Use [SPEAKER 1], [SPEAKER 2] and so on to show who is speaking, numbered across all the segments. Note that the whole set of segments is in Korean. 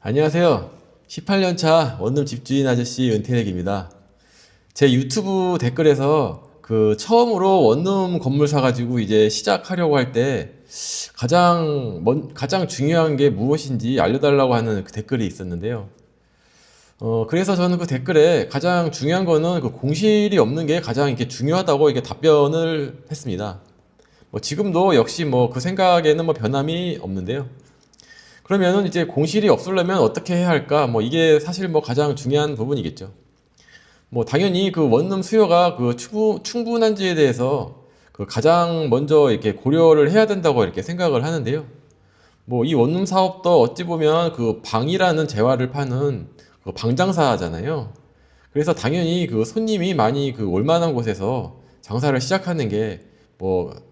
[SPEAKER 1] 안녕하세요. 18년차 원룸 집주인 아저씨 은퇴렉입니다. 제 유튜브 댓글에서 처음으로 원룸 건물 사가지고 이제 시작하려고 할 때 가장 중요한 게 무엇인지 알려달라고 하는 그 댓글이 있었는데요. 그래서 저는 그 댓글에 가장 중요한 거는 그 공실이 없는 게 가장 이렇게 중요하다고 이렇게 답변을 했습니다. 지금도 역시 그 생각에는 변함이 없는데요. 그러면은 이제 공실이 없으려면 어떻게 해야 할까? 이게 사실 가장 중요한 부분이겠죠. 당연히 그 원룸 수요가 충분한지에 대해서 가장 먼저 이렇게 고려를 해야 된다고 이렇게 생각을 하는데요. 이 원룸 사업도 어찌 보면 그 방이라는 재화를 파는 그 방장사잖아요. 그래서 당연히 그 손님이 많이 올 만한 곳에서 장사를 시작하는 게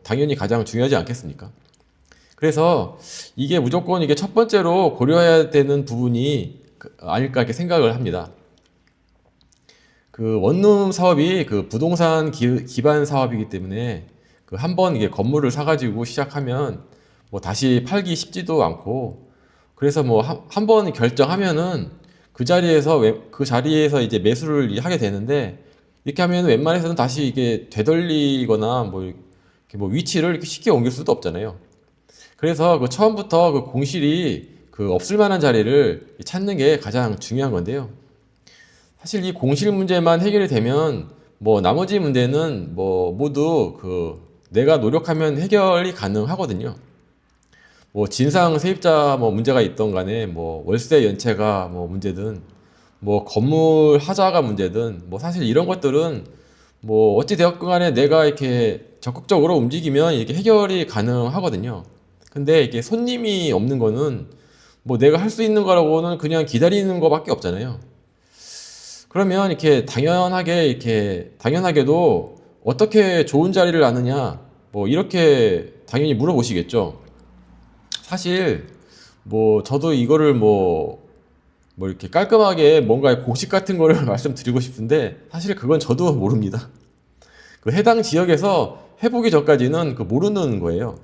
[SPEAKER 1] 당연히 가장 중요하지 않겠습니까? 그래서 이게 무조건 이게 첫 번째로 고려해야 되는 부분이 아닐까 이렇게 생각을 합니다. 그 원룸 사업이 그 부동산 기반 사업이기 때문에 그 한 번 이게 건물을 사가지고 시작하면 다시 팔기 쉽지도 않고, 그래서 한 번 결정하면은 그 자리에서 이제 매수를 하게 되는데, 이렇게 하면 웬만해서는 다시 이게 되돌리거나 이렇게 위치를 이렇게 쉽게 옮길 수도 없잖아요. 그래서 그 처음부터 그 공실이 없을 만한 자리를 찾는 게 가장 중요한 건데요. 사실 이 공실 문제만 해결이 되면 나머지 문제는 모두 내가 노력하면 해결이 가능하거든요. 진상 세입자 문제가 있던 간에 월세 연체가 문제든 건물 하자가 문제든 사실 이런 것들은 어찌 되었건 간에 내가 이렇게 적극적으로 움직이면 이렇게 해결이 가능하거든요. 근데 이게 손님이 없는 거는 내가 할 수 있는 거라고는 그냥 기다리는 거밖에 없잖아요. 그러면 당연하게도 어떻게 좋은 자리를 아느냐, 이렇게 당연히 물어보시겠죠. 사실 저도 이거를 이렇게 깔끔하게 뭔가 공식 같은 거를 말씀드리고 싶은데, 사실 그건 저도 모릅니다. 그 해당 지역에서 해보기 전까지는 모르는 거예요.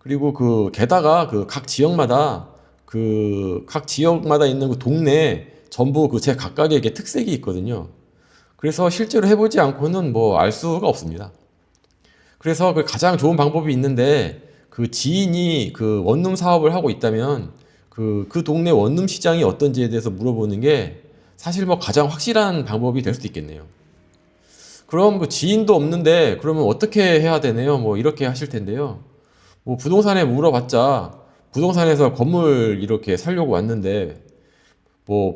[SPEAKER 1] 그리고 게다가 각 지역마다 있는 그 동네 전부 제 각각의 이게 특색이 있거든요. 그래서 실제로 해보지 않고는 알 수가 없습니다. 그래서 가장 좋은 방법이 있는데, 그 지인이 원룸 사업을 하고 있다면 그 동네 원룸 시장이 어떤지에 대해서 물어보는 게 사실 가장 확실한 방법이 될 수도 있겠네요. 그럼 그 지인도 없는데 그러면 어떻게 해야 되네요? 이렇게 하실 텐데요. 부동산에 물어봤자 부동산에서 건물 이렇게 살려고 왔는데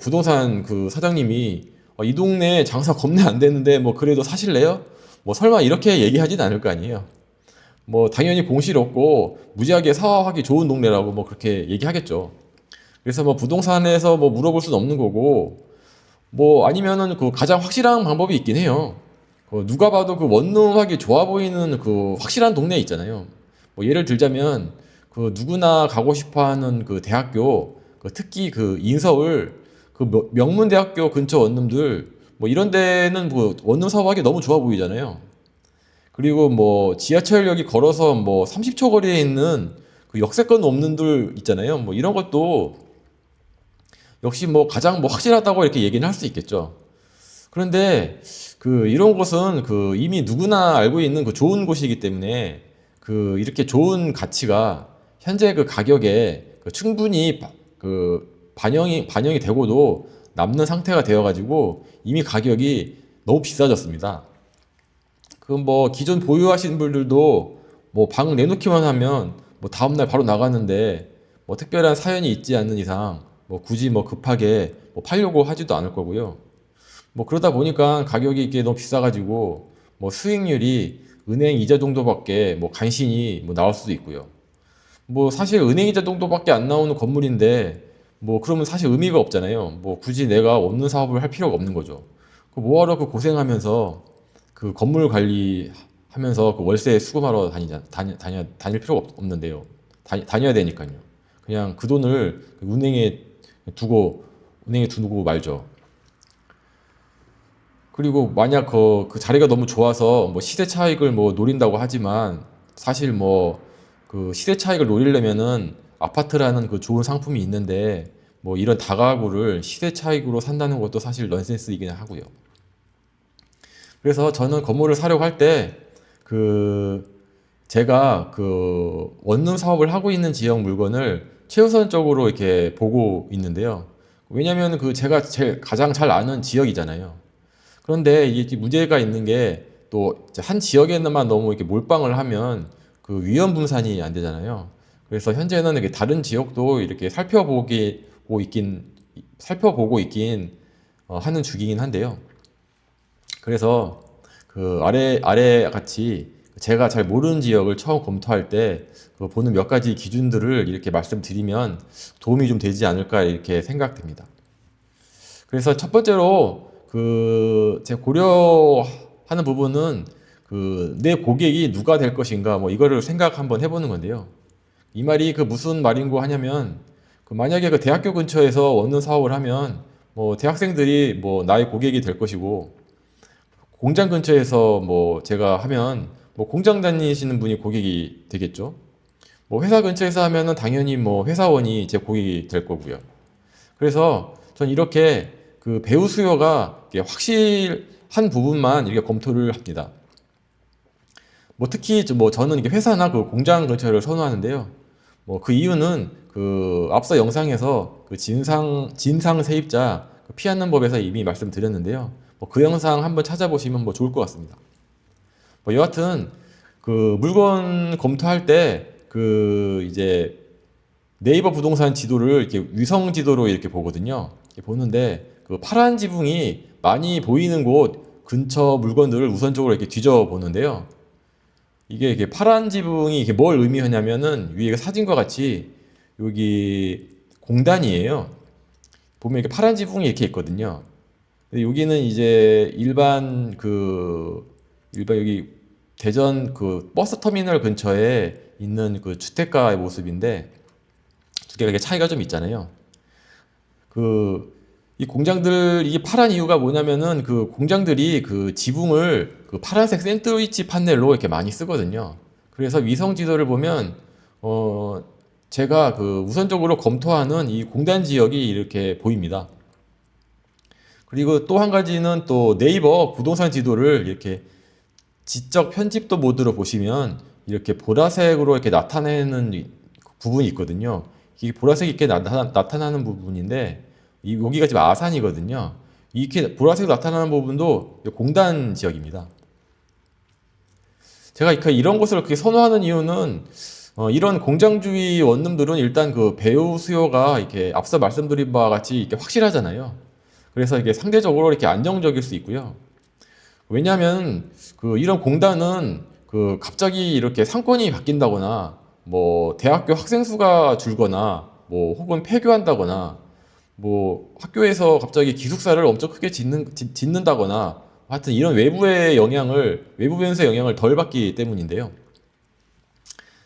[SPEAKER 1] 부동산 그 사장님이 이 동네 장사 겁내 안 되는데 그래도 사실래요? 설마 이렇게 얘기하진 않을 거 아니에요. 당연히 공실 없고 무지하게 사업하기 좋은 동네라고 그렇게 얘기하겠죠. 그래서 부동산에서 물어볼 수는 없는 거고, 아니면은 가장 확실한 방법이 있긴 해요. 누가 봐도 원룸하기 좋아 보이는 확실한 동네 있잖아요. 예를 들자면 누구나 가고 싶어하는 대학교, 특히 인서울 명문대학교 근처 원룸들 이런 데는 원룸 사업하기 너무 좋아 보이잖아요. 그리고 지하철역이 걸어서 30초 거리에 있는 역세권 원룸들 있잖아요. 이런 것도 역시 가장 확실하다고 이렇게 얘기는 할 수 있겠죠. 그런데 이런 곳은 이미 누구나 알고 있는 좋은 곳이기 때문에 이렇게 좋은 가치가 현재 가격에 충분히 반영이 되고도 남는 상태가 되어 가지고 이미 가격이 너무 비싸졌습니다. 기존 보유하신 분들도 방 내놓기만 하면 다음날 바로 나가는데 특별한 사연이 있지 않는 이상 굳이 급하게 팔려고 하지도 않을 거고요. 그러다 보니까 가격이 이게 너무 비싸가지고 수익률이 은행 이자 정도밖에 간신히 나올 수도 있고요. 사실 은행 이자 정도밖에 안 나오는 건물인데 그러면 사실 의미가 없잖아요. 굳이 내가 없는 사업을 할 필요가 없는 거죠. 뭐하러 고생하면서 건물 관리하면서 월세 수금하러 다닐 필요가 없는데요. 다녀야 되니까요. 그냥 그 돈을 은행에 두고 말죠. 그리고 만약 그 자리가 너무 좋아서 시세 차익을 노린다고 하지만, 사실 시세 차익을 노리려면은 아파트라는 그 좋은 상품이 있는데 뭐 이런 다가구를 시세 차익으로 산다는 것도 사실 넌센스이긴 하고요. 그래서 저는 건물을 사려고 할 때 그 제가 그 원룸 사업을 하고 있는 지역 물건을 최우선적으로 이렇게 보고 있는데요. 왜냐면 그 제가 제일 가장 잘 아는 지역이잖아요. 그런데 이게 문제가 있는 게 또 한 지역에만 너무 이렇게 몰빵을 하면 그 위험 분산이 안 되잖아요. 그래서 현재는 이렇게 다른 지역도 이렇게 살펴보고 있긴 하는 중이긴 한데요. 그래서 그 아래 같이 제가 잘 모르는 지역을 처음 검토할 때 그 보는 몇 가지 기준들을 이렇게 말씀드리면 도움이 좀 되지 않을까 이렇게 생각됩니다. 그래서 첫 번째로 그 제가 고려하는 부분은 그 내 고객이 누가 될 것인가 뭐 이거를 생각 한번 해보는 건데요. 이 말이 그 무슨 말인고 하냐면 그 만약에 그 대학교 근처에서 원룸 사업을 하면 뭐 대학생들이 뭐 나의 고객이 될 것이고 공장 근처에서 뭐 제가 하면 뭐 공장 다니시는 분이 고객이 되겠죠. 뭐 회사 근처에서 하면은 당연히 뭐 회사원이 제 고객이 될 거고요. 그래서 전 이렇게 그 배우 수요가 이렇게 확실한 부분만 이렇게 검토를 합니다. 뭐 특히 뭐 저는 이게 회사나 그 공장 근처를 선호하는데요. 뭐 그 이유는 그 앞서 영상에서 그 진상 세입자 그 피하는 법에서 이미 말씀드렸는데요. 뭐 그 영상 한번 찾아보시면 뭐 좋을 것 같습니다. 뭐 여하튼 그 물건 검토할 때 그 이제 네이버 부동산 지도를 이렇게 위성 지도로 이렇게 보거든요. 이렇게 보는데 그 파란 지붕이 많이 보이는 곳 근처 물건들을 우선적으로 이렇게 뒤져 보는데요. 이게 파란 지붕이 이게 뭘 의미하냐면은 위에 사진과 같이 여기 공단이에요. 보면 이렇게 파란 지붕이 이렇게 있거든요. 근데 여기는 이제 일반 여기 대전 그 버스 터미널 근처에 있는 그 주택가의 모습인데 두 개가 이게 차이가 좀 있잖아요. 그 이 공장들 이게 파란 이유가 뭐냐면은 그 공장들이 그 지붕을 그 파란색 샌드위치 판넬로 이렇게 많이 쓰거든요. 그래서 위성 지도를 보면 어 제가 그 우선적으로 검토하는 이 공단 지역이 이렇게 보입니다. 그리고 또 한 가지는 또 네이버 부동산 지도를 이렇게 지적 편집도 모드로 보시면 이렇게 보라색으로 이렇게 나타내는 부분이 있거든요. 이게 보라색이 이렇게 나타나는 부분인데 여기가 지금 아산이거든요. 이렇게 보라색으로 나타나는 부분도 공단 지역입니다. 제가 이런 곳을 그렇게 선호하는 이유는 이런 공장주의 원룸들은 일단 그 배우 수요가 이렇게 앞서 말씀드린 바와 같이 이렇게 확실하잖아요. 그래서 이게 상대적으로 이렇게 안정적일 수 있고요. 왜냐하면 그 이런 공단은 그 갑자기 이렇게 상권이 바뀐다거나 뭐 대학교 학생 수가 줄거나 뭐 혹은 폐교한다거나 뭐 학교에서 갑자기 기숙사를 엄청 크게 짓는다거나 하여튼 이런 외부 변수의 영향을 덜 받기 때문인데요.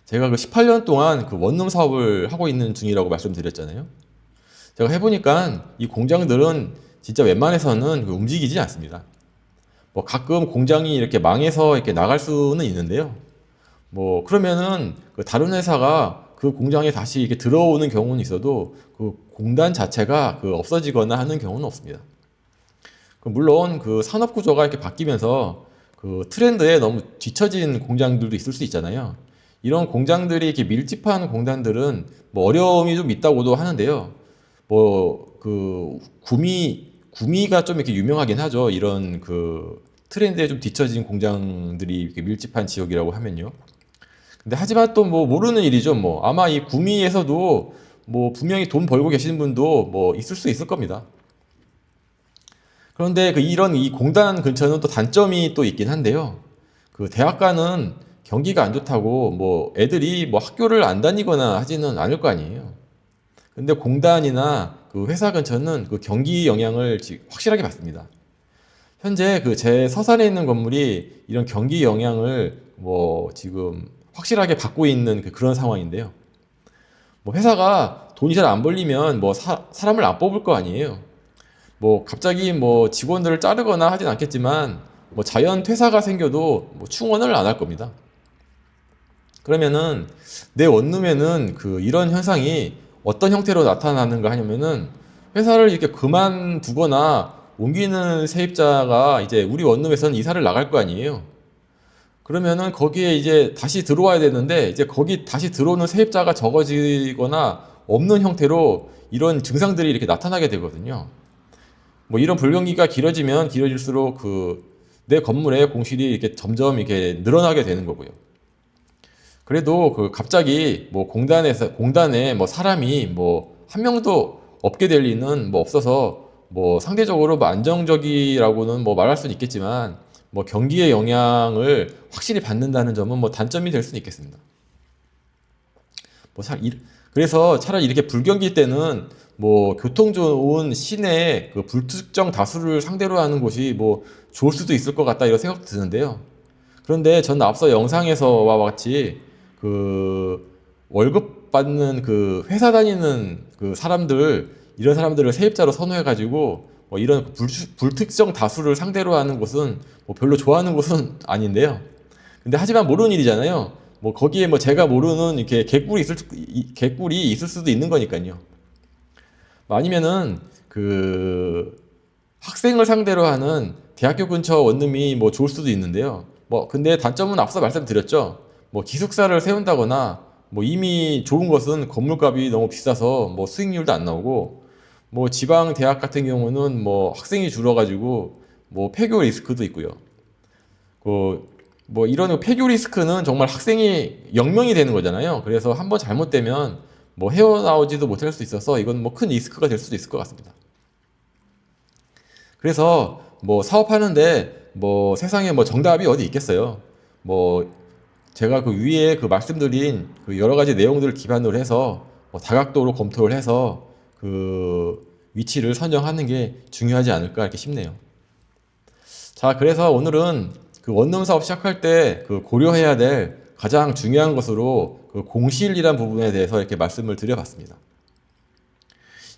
[SPEAKER 1] 제가 그 18년 동안 그 원룸 사업을 하고 있는 중이라고 말씀드렸잖아요. 제가 해보니까 이 공장들은 진짜 웬만해서는 그 움직이지 않습니다. 뭐 가끔 공장이 이렇게 망해서 이렇게 나갈 수는 있는데요. 뭐 그러면은 그 다른 회사가 그 공장에 다시 이렇게 들어오는 경우는 있어도 그 공단 자체가 그 없어지거나 하는 경우는 없습니다. 물론 그 산업 구조가 이렇게 바뀌면서 그 트렌드에 너무 뒤처진 공장들도 있을 수 있잖아요. 이런 공장들이 이렇게 밀집한 공단들은 뭐 어려움이 좀 있다고도 하는데요. 뭐 그 구미가 좀 이렇게 유명하긴 하죠. 이런 그 트렌드에 좀 뒤처진 공장들이 이렇게 밀집한 지역이라고 하면요. 근데 하지만 또 뭐 모르는 일이죠. 뭐 아마 이 구미에서도 뭐 분명히 돈 벌고 계시는 분도 뭐 있을 수 있을 겁니다. 그런데 그 이런 이 공단 근처는 또 단점이 또 있긴 한데요. 그 대학가는 경기가 안 좋다고 뭐 애들이 뭐 학교를 안 다니거나 하지는 않을 거 아니에요. 근데 공단이나 그 회사 근처는 그 경기 영향을 확실하게 받습니다. 현재 그 제 서산에 있는 건물이 이런 경기 영향을 뭐 지금 확실하게 받고 있는 그런 상황인데요. 뭐 회사가 돈이 잘 안 벌리면 뭐 사람을 안 뽑을 거 아니에요. 뭐 갑자기 뭐 직원들을 자르거나 하진 않겠지만 뭐 자연 퇴사가 생겨도 뭐 충원을 안 할 겁니다. 그러면은 내 원룸에는 그 이런 현상이 어떤 형태로 나타나는가 하냐면은 회사를 이렇게 그만두거나 옮기는 세입자가 이제 우리 원룸에서는 이사를 나갈 거 아니에요. 그러면은 거기에 이제 다시 들어와야 되는데 이제 거기 다시 들어오는 세입자가 적어지거나 없는 형태로 이런 증상들이 이렇게 나타나게 되거든요. 뭐 이런 불경기가 길어지면 길어질수록 그 내 건물의 공실이 이렇게 점점 이렇게 늘어나게 되는 거고요. 그래도 그 갑자기 뭐 공단에 뭐 사람이 뭐 한 명도 없게 될 리는 뭐 없어서 뭐 상대적으로 뭐 안정적이라고는 뭐 말할 수는 있겠지만 뭐 경기의 영향을 확실히 받는다는 점은 뭐 단점이 될 수는 있겠습니다. 뭐 그래서 차라리 이렇게 불경기 때는 뭐 교통 좋은 시내 그 불특정 다수를 상대로 하는 곳이 뭐 좋을 수도 있을 것 같다 이런 생각도 드는데요. 그런데 전 앞서 영상에서와 같이 그 월급 받는 그 회사 다니는 그 사람들 이런 사람들을 세입자로 선호해 가지고 뭐 이런 불특정 다수를 상대로 하는 곳은 뭐 별로 좋아하는 곳은 아닌데요. 근데 하지만 모르는 일이잖아요. 뭐 거기에 뭐 제가 모르는 이렇게 개꿀이 있을 수도 있는 거니까요. 뭐 아니면은 그 학생을 상대로 하는 대학교 근처 원룸이 뭐 좋을 수도 있는데요. 뭐 근데 단점은 앞서 말씀드렸죠. 뭐 기숙사를 세운다거나 뭐 이미 좋은 것은 건물값이 너무 비싸서 뭐 수익률도 안 나오고 뭐 지방 대학 같은 경우는 뭐 학생이 줄어가지고 뭐 폐교 리스크도 있고요. 그 뭐 이런 폐교 리스크는 정말 학생이 영명이 되는 거잖아요. 그래서 한번 잘못되면 뭐 헤어나오지도 못할 수 있어서 이건 뭐 큰 리스크가 될 수도 있을 것 같습니다. 그래서 뭐 사업하는데 뭐 세상에 뭐 정답이 어디 있겠어요. 뭐 제가 그 위에 그 말씀드린 그 여러 가지 내용들을 기반으로 해서 뭐 다각도로 검토를 해서 그 위치를 선정하는 게 중요하지 않을까 이렇게 싶네요. 자, 그래서 오늘은 그 원룸 사업 시작할 때 그 고려해야 될 가장 중요한 것으로 그 공실이란 부분에 대해서 이렇게 말씀을 드려봤습니다.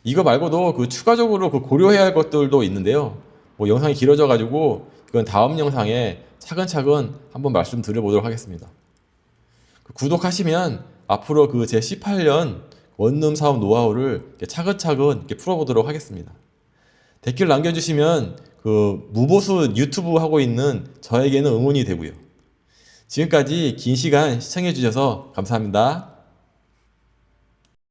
[SPEAKER 1] 이거 말고도 그 추가적으로 그 고려해야 할 것들도 있는데요. 뭐 영상이 길어져 가지고 이건 다음 영상에 차근차근 한번 말씀드려보도록 하겠습니다. 구독하시면 앞으로 그 제 18년 원룸 사업 노하우를 이렇게 차근차근 이렇게 풀어보도록 하겠습니다. 댓글 남겨주시면 그 무보수 유튜브 하고 있는 저에게는 응원이 되고요. 지금까지 긴 시간 시청해주셔서 감사합니다.